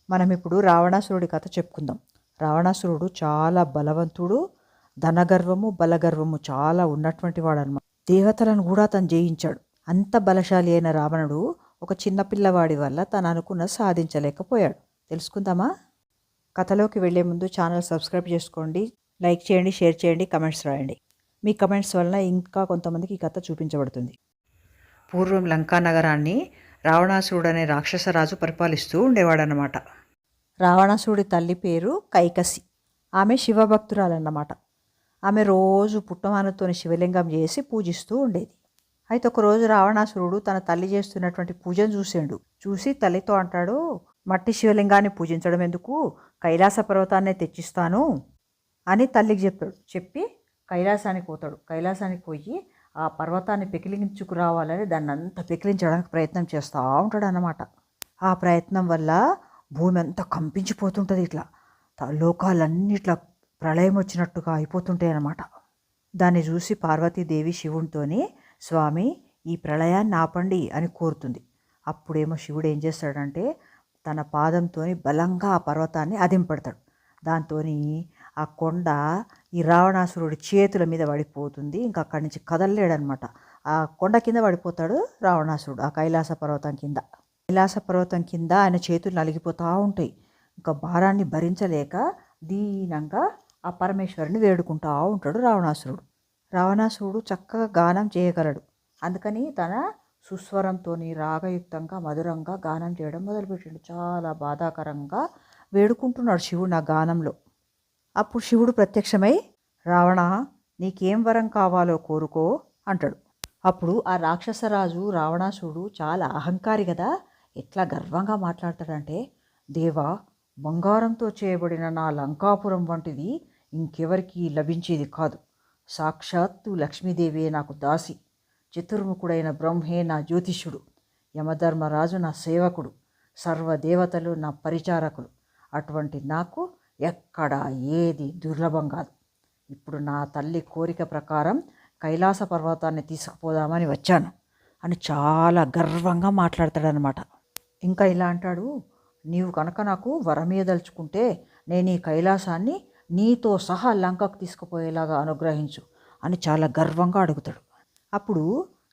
మనం ఇప్పుడు రావణాసురుడి కథ చెప్పుకుందాం. రావణాసురుడు చాలా బలవంతుడు, ధనగర్వము, బలగర్వము చాలా ఉన్నటువంటి వాడనమాట. దేవతలను కూడా తను జయించాడు. అంత బలశాలి అయిన రావణుడు ఒక చిన్న పిల్లవాడి వల్ల తను అనుకున్న సాధించలేకపోయాడు. తెలుసుకుందామా? కథలోకి వెళ్లే ముందు ఛానల్ సబ్స్క్రైబ్ చేసుకోండి, లైక్ చేయండి, షేర్ చేయండి, కమెంట్స్ రాయండి. మీ కమెంట్స్ వలన ఇంకా కొంతమందికి ఈ కథ చూపించబడుతుంది. పూర్వం లంకా నగరాన్ని రావణాసురుడు అనే రాక్షసరాజు పరిపాలిస్తూ ఉండేవాడనమాట. రావణాసురుడి తల్లి పేరు కైకసి. ఆమె శివభక్తురాలన్నమాట. ఆమె రోజు పుట్టమానతోని శివలింగం చేసి పూజిస్తూ ఉండేది. అయితే ఒకరోజు రావణాసురుడు తన తల్లి చేస్తున్నటువంటి పూజను చూసి తల్లితో అంటాడు, మట్టి శివలింగాన్ని పూజించడం ఎందుకు, కైలాస పర్వతాన్నే తెచ్చిస్తాను అని తల్లికి చెప్తాడు. చెప్పి కైలాసానికి పోతాడు. కైలాసానికి పోయి ఆ పర్వతాన్ని పెకిలించుకురావాలని దాన్ని అంతా పెకిలించడానికి ప్రయత్నం చేస్తూ ఉంటాడు అన్నమాట. ఆ ప్రయత్నం వల్ల భూమి అంతా కంపించిపోతుంటుంది. ఇట్లా లోకాలన్నీ ఇట్లా ప్రళయం వచ్చినట్టుగా అయిపోతుంటాయి అన్నమాట. దాన్ని చూసి పార్వతీదేవి శివునితోని, స్వామి ఈ ప్రళయాన్ని ఆపండి అని కోరుతుంది. అప్పుడేమో శివుడు ఏం చేస్తాడంటే తన పాదంతో బలంగా ఆ పర్వతాన్ని అదింపడతాడు. దాంతో ఆ కొండ ఈ రావణాసురుడి చేతుల మీద పడిపోతుంది. ఇంకా అక్కడి నుంచి కదలలేడనమాట. ఆ కొండ కింద పడిపోతాడు రావణాసురుడు, ఆ కైలాస పర్వతం కింద. కైలాస పర్వతం కింద ఆయన చేతులు నలిగిపోతూ ఉంటాయి. ఇంకా భారాన్ని భరించలేక దీనంగా ఆ పరమేశ్వరుని వేడుకుంటూ ఉంటాడు రావణాసురుడు. రావణాసురుడు చక్కగా గానం చేయగలడు. అందుకని తన సుస్వరంతో రాగయుక్తంగా మధురంగా గానం చేయడం మొదలుపెట్టాడు. చాలా బాధాకరంగా వేడుకుంటున్నాడు శివుడు ఆ గానంలో. అప్పుడు శివుడు ప్రత్యక్షమై, రావణ నీకేం వరం కావాలో కోరుకో అంటాడు. అప్పుడు ఆ రాక్షసరాజు రావణాసురుడు చాలా అహంకారి కదా, ఎట్లా గర్వంగా మాట్లాడతాడంటే, దేవా బంగారంతో చేయబడిన నా లంకాపురం వంటిది ఇంకెవరికి లభించేది కాదు. సాక్షాత్తు లక్ష్మీదేవే నాకు దాసి, చతుర్ముఖుడైన బ్రహ్మే నా జ్యోతిష్యుడు, యమధర్మరాజు నా సేవకుడు, సర్వదేవతలు నా పరిచారకులు. అటువంటి నాకు ఎక్కడ ఏది దుర్లభం కాదు. ఇప్పుడు నా తల్లి కోరిక ప్రకారం కైలాస పర్వతాన్ని తీసుకుపోదామని వచ్చాను అని చాలా గర్వంగా మాట్లాడతాడనమాట. ఇంకా ఇలా అంటాడు, నీవు కనుక నాకు వరమీయదలుచుకుంటే నేను ఈ కైలాసాన్ని నీతో సహా లంకకు తీసుకుపోయేలాగా అనుగ్రహించు అని చాలా గర్వంగా అడుగుతాడు. అప్పుడు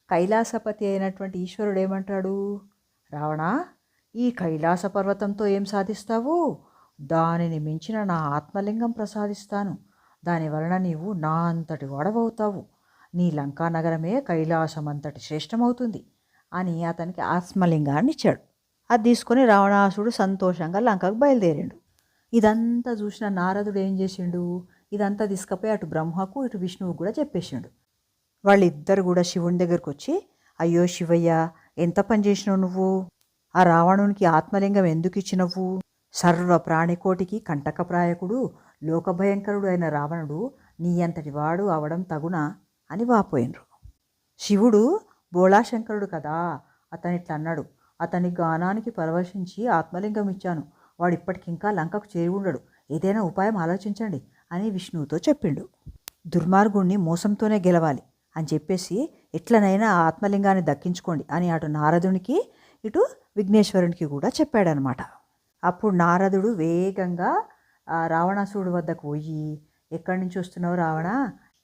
కైలాసపతి అయినటువంటి ఈశ్వరుడు ఏమంటాడు, రావణ ఈ కైలాస పర్వతంతో ఏం సాధిస్తావు, దానిని మించిన నా ఆత్మలింగం ప్రసాదిస్తాను. దానివలన నీవు నా అంతటి వాడవవుతావు. నీ లంకా నగరమే కైలాసం అంతటి శ్రేష్టమవుతుంది అని అతనికి ఆత్మలింగాన్ని ఇచ్చాడు. అది తీసుకొని రావణాసుడు సంతోషంగా లంకకు బయలుదేరాడు. ఇదంతా చూసిన నారదుడు ఏం చేసిండు, ఇదంతా తీసుకుపోయి అటు బ్రహ్మకు ఇటు విష్ణువుకు కూడా చెప్పేసిండు. వాళ్ళిద్దరు కూడా శివుని దగ్గరకు వచ్చి, అయ్యో శివయ్య, ఎంత పని చేసినావు నువ్వు, ఆ రావణునికి ఆత్మలింగం ఎందుకు ఇచ్చినవు, సర్వ ప్రాణికోటికి కంటకప్రాయకుడు లోకభయంకరుడు అయిన రావణుడు నీ అంతటి వాడు అవడం తగునా అని వాపోయినరు. శివుడు బోళాశంకరుడు కదా, అతను ఇట్లా అన్నాడు, అతని గానానికి పరవశించి ఆత్మలింగం ఇచ్చాను, వాడు ఇప్పటికింకా లంకకు చేరి ఉండడు, ఏదైనా ఉపాయం ఆలోచించండి అని విష్ణువుతో చెప్పిండు. దుర్మార్గుణ్ణి మోసంతోనే గెలవాలి అని చెప్పేసి ఎట్లనైనా ఆ ఆత్మలింగాన్ని దక్కించుకోండి అని అటు నారదునికి ఇటు విఘ్నేశ్వరునికి కూడా చెప్పాడనమాట. అప్పుడు నారదుడు వేగంగా రావణాసురుడు వద్దకు పోయి, ఎక్కడి నుంచి వస్తున్నావు రావణ,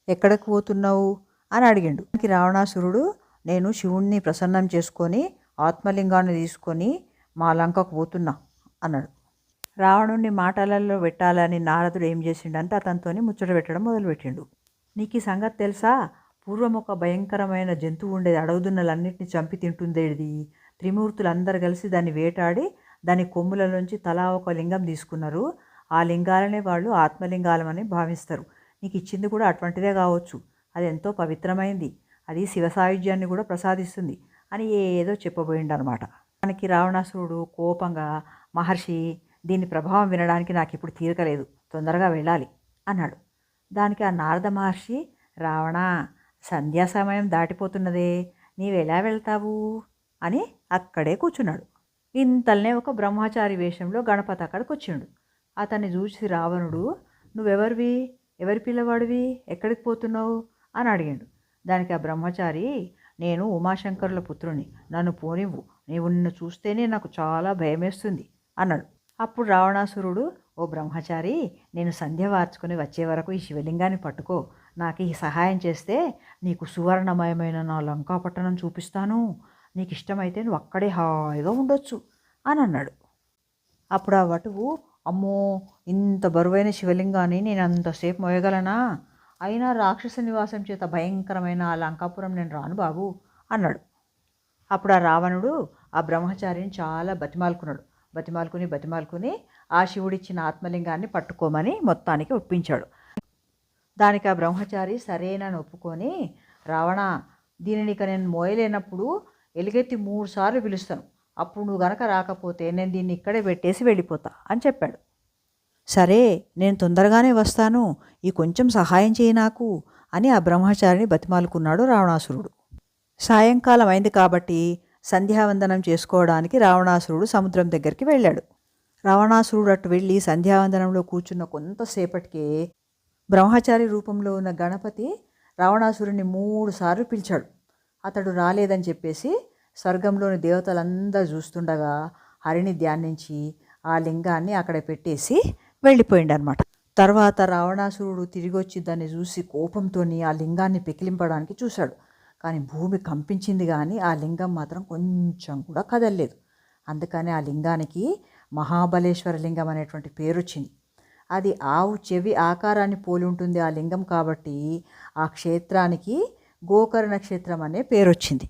ఎక్కడికి పోతున్నావు అని అడిగిండు. రావణాసురుడు, నేను శివుణ్ణి ప్రసన్నం చేసుకొని ఆత్మలింగాన్ని తీసుకొని మా లంకకు పోతున్నా అన్నాడు. రావణుణ్ణి మాటలలో పెట్టాలని నారదుడు ఏం చేసిండంటే అతనితోని ముచ్చట పెట్టడం మొదలుపెట్టిండు. నీకు ఈ సంగతి తెలుసా, పూర్వం ఒక భయంకరమైన జంతువు ఉండేది, అడవుదున్నలన్నింటినీ చంపి తింటుండేది. త్రిమూర్తులందరూ కలిసి దాన్ని వేటాడి దాని కొమ్ములలోంచి తలా ఒక లింగం తీసుకున్నారు. ఆ లింగాలనే వాళ్ళు ఆత్మలింగాలమని భావిస్తారు. నీకు ఇచ్చింది కూడా అటువంటిదే కావచ్చు, అది ఎంతో పవిత్రమైంది, అది శివ సాయుధ్యాన్ని కూడా ప్రసాదిస్తుంది అని ఏదో చెప్పబోయిండు అనమాట. దానికి రావణాసురుడు కోపంగా, మహర్షి దీని ప్రభావం వినడానికి నాకు ఇప్పుడు తీరకలేదు, తొందరగా వెళ్ళాలి అన్నాడు. దానికి ఆ నారద మహర్షి, రావణ సంధ్యా సమయం దాటిపోతున్నదే, నీవెలా వెళ్తావు అని అక్కడే కూర్చున్నాడు. ఇంతల్నే ఒక బ్రహ్మచారి వేషంలో గణపతి అక్కడికి వచ్చిండు. అతన్ని చూసి రావణుడు, నువ్వెవరివి, ఎవరి పిల్లవాడివి, ఎక్కడికి పోతున్నావు అని అడిగాడు. దానికి ఆ బ్రహ్మచారి, నేను ఉమాశంకరుల పుత్రుని, నన్ను పోనివ్వు, నీవు నిన్ను చూస్తేనే నాకు చాలా భయమేస్తుంది అన్నాడు. అప్పుడు రావణాసురుడు, ఓ బ్రహ్మచారి, నేను సంధ్య వార్చుకొని వచ్చే వరకు ఈ శివలింగాన్ని పట్టుకో, నాకు ఈ సహాయం చేస్తే నీకు సువర్ణమయమైన నా లంకాపట్టణం చూపిస్తాను, నీకు ఇష్టమైతే నువ్వు అక్కడే హాయిగా ఉండొచ్చు అని అన్నాడు. అప్పుడు ఆ వటువు, అమ్మో, ఇంత బరువైన శివలింగాన్ని నేను అంతసేపు మోయగలనా, అయినా రాక్షస నివాసం చేత భయంకరమైన ఆ లంకాపురం నేను రాను బాబు అన్నాడు. అప్పుడు ఆ రావణుడు ఆ బ్రహ్మచారిని చాలా బతిమాలుకుని ఆ శివుడిచ్చిన ఆత్మలింగాన్ని పట్టుకోమని మొత్తానికి ఒప్పించాడు. దానికి ఆ బ్రహ్మచారి సరేనని ఒప్పుకొని, రావణ, దీనిని ఇక నేను మోయలేనప్పుడు ఎలుగెత్తి 3 సార్లు పిలుస్తాను, అప్పుడు నువ్వు గనక రాకపోతే నేను దీన్ని ఇక్కడే పెట్టేసి వెళ్ళిపోతా అని చెప్పాడు. సరే, నేను తొందరగానే వస్తాను, ఈ కొంచెం సహాయం చేయి నాకు అని ఆ బ్రహ్మచారిని బతిమాలుకున్నాడు రావణాసురుడు. సాయంకాలం అయింది కాబట్టి సంధ్యావందనం చేసుకోవడానికి రావణాసురుడు సముద్రం దగ్గరికి వెళ్ళాడు. రావణాసురుడు అటు వెళ్ళి సంధ్యావందనంలో కూర్చున్న కొంతసేపటికే బ్రహ్మచారి రూపంలో ఉన్న గణపతి రావణాసురుడిని 3 సార్లు పిలిచాడు. అతడు రాలేదని చెప్పేసి స్వర్గంలోని దేవతలందరూ చూస్తుండగా హరిని ధ్యానించి ఆ లింగాన్ని అక్కడ పెట్టేసి వెళ్ళిపోయిండనమాట. తర్వాత రావణాసురుడు తిరిగి వచ్చి దాన్ని చూసి కోపంతో ఆ లింగాన్ని పెకిలింపడానికి చూశాడు. కానీ భూమి కంపించింది, కానీ ఆ లింగం మాత్రం కొంచెం కూడా కదలలేదు. అందుకని ఆ లింగానికి మహాబలేశ్వర లింగం అనేటువంటి పేరు వచ్చింది. అది ఆవు చెవి ఆకారాన్ని పోలి ఉంటుంది ఆ లింగం కాబట్టి ఆ క్షేత్రానికి గోకర్ణ క్షేత్రం అనే పేరు వచ్చింది.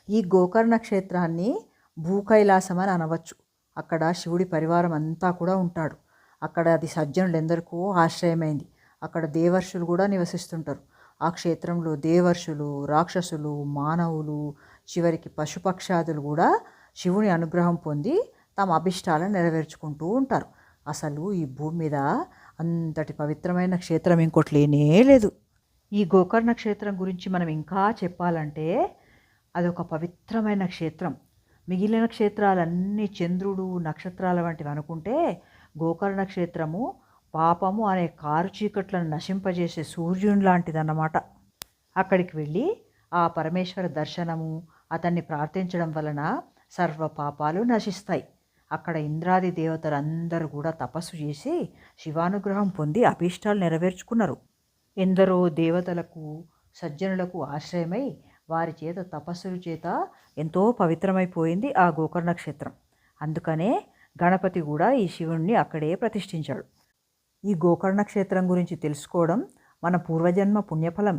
ఈ గోకర్ణ క్షేత్రాన్ని భూకైలాసం అని అనవచ్చు. అక్కడ శివుడి పరివారం అంతా కూడా ఉంటాడు. అక్కడ అది సజ్జనులెందరికో ఆశ్రయమైంది. అక్కడ దేవర్షులు కూడా నివసిస్తుంటారు. ఆ క్షేత్రంలో దేవర్షులు, రాక్షసులు, మానవులు, చివరికి పశుపక్షాదులు కూడా శివుని అనుగ్రహం పొంది తమ అభిష్టాలను నెరవేర్చుకుంటూ ఉంటారు. అసలు ఈ భూమి మీద అంతటి పవిత్రమైన క్షేత్రం ఇంకోటి లేనే లేదు. ఈ గోకర్ణ క్షేత్రం గురించి మనం ఇంకా చెప్పాలంటే అదొక పవిత్రమైన క్షేత్రం. మిగిలిన క్షేత్రాలన్నీ చంద్రుడు, నక్షత్రాల వంటివి అనుకుంటే గోకర్ణ క్షేత్రము పాపము అనే కారు చీకట్లను నశింపజేసే సూర్యుని లాంటిదన్నమాట. అక్కడికి వెళ్ళి ఆ పరమేశ్వర దర్శనము, అతన్ని ప్రార్థించడం వలన సర్వ పాపాలు నశిస్తాయి. అక్కడ ఇంద్రాది దేవతలందరూ కూడా తపస్సు చేసి శివానుగ్రహం పొంది అభీష్టాలు నెరవేర్చుకున్నారు. ఎందరో దేవతలకు, సజ్జనులకు ఆశ్రయమై వారి చేత తపస్సుల చేత ఎంతో పవిత్రమైపోయింది ఆ గోకర్ణ క్షేత్రం. అందుకనే గణపతి కూడా ఈ శివుణ్ణి అక్కడే ప్రతిష్ఠించాడు. ఈ గోకర్ణ క్షేత్రం గురించి తెలుసుకోవడం మన పూర్వజన్మ పుణ్యఫలం.